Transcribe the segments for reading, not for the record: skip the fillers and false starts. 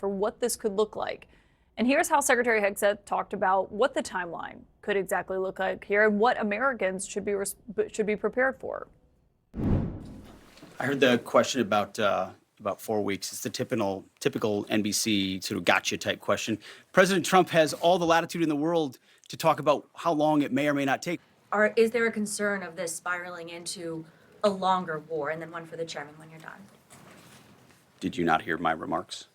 for what this could look like. And here's how Secretary Hegseth talked about what the timeline could exactly look like here and what Americans should be prepared for. I heard the question about 4 weeks. It's the typical NBC sort of gotcha type question. President Trump has all the latitude in the world to talk about how long it may or may not take. Is there a concern of this spiraling into a longer war? And then one for the chairman when you're done. Did you not hear my remarks?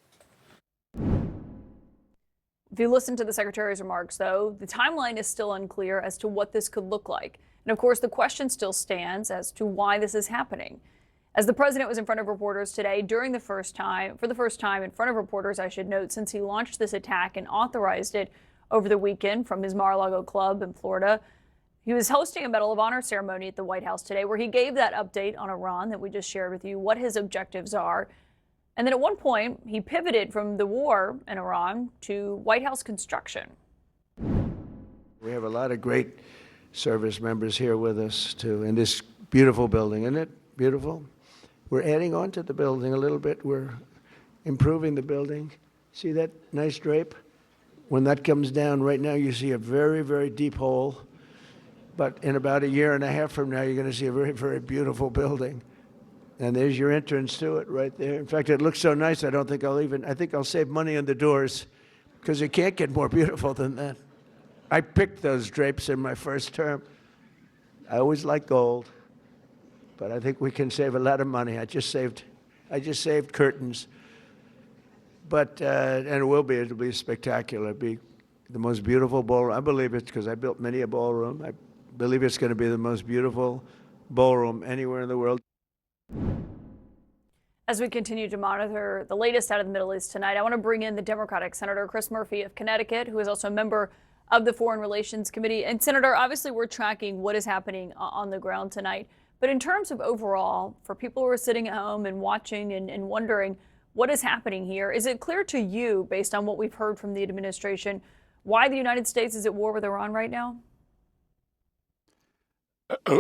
If you listen to the secretary's remarks, though, the timeline is still unclear as to what this could look like. And of course, the question still stands as to why this is happening. As the president was in front of reporters today for the first time in front of reporters, I should note, since he launched this attack and authorized it over the weekend from his Mar-a-Lago club in Florida, he was hosting a Medal of Honor ceremony at the White House today where he gave that update on Iran that we just shared with you, what his objectives are. And then at one point, he pivoted from the war in Iran to White House construction. We have a lot of great service members here with us, too, in this beautiful building. Isn't it beautiful? We're adding on to the building a little bit. We're improving the building. See that nice drape? When that comes down right now, you see a very, very deep hole. But in about a year and a half from now, you're going to see a very, very beautiful building. And there's your entrance to it right there. In fact, it looks so nice, I think I'll save money on the doors because it can't get more beautiful than that. I picked those drapes in my first term. I always like gold, but I think we can save a lot of money. I just saved curtains. But, and it'll be spectacular. It'll be the most beautiful ballroom. I believe it because I built many a ballroom. I believe it's going to be the most beautiful ballroom anywhere in the world. As we continue to monitor the latest out of the Middle East tonight, I want to bring in the Democratic Senator Chris Murphy of Connecticut, who is also a member of the Foreign Relations Committee. And Senator, obviously we're tracking what is happening on the ground tonight. But in terms of overall, for people who are sitting at home and watching and wondering what is happening here, is it clear to you, based on what we've heard from the administration, why the United States is at war with Iran right now?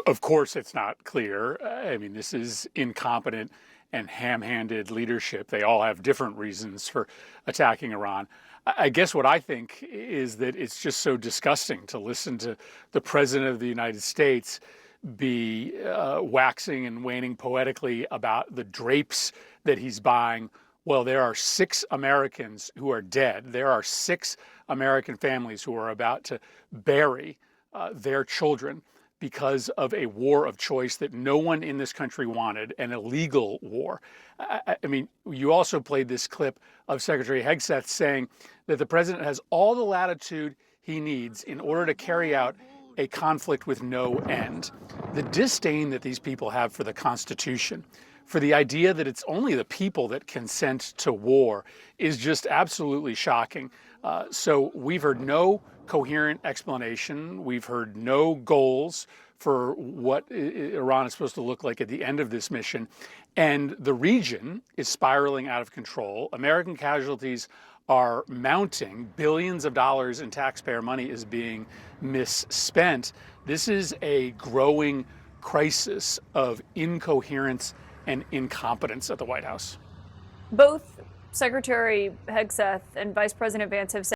Of course, it's not clear. I mean, this is incompetent and ham-handed leadership. They all have different reasons for attacking Iran. I guess what I think is that it's just so disgusting to listen to the President of the United States be waxing and waning poetically about the drapes that he's buying. Well, there are 6 Americans who are dead. There are 6 American families who are about to bury their children because of a war of choice that no one in this country wanted, an illegal war. I mean, you also played this clip of Secretary Hegseth saying that the president has all the latitude he needs in order to carry out a conflict with no end. The disdain that these people have for the Constitution, for the idea that it's only the people that consent to war, is just absolutely shocking. So we've heard no coherent explanation. We've heard no goals for what Iran is supposed to look like at the end of this mission. And the region is spiraling out of control. American casualties are mounting. Billions of dollars in taxpayer money is being misspent. This is a growing crisis of incoherence and incompetence at the White House. Both Secretary Hegseth and Vice President Vance have said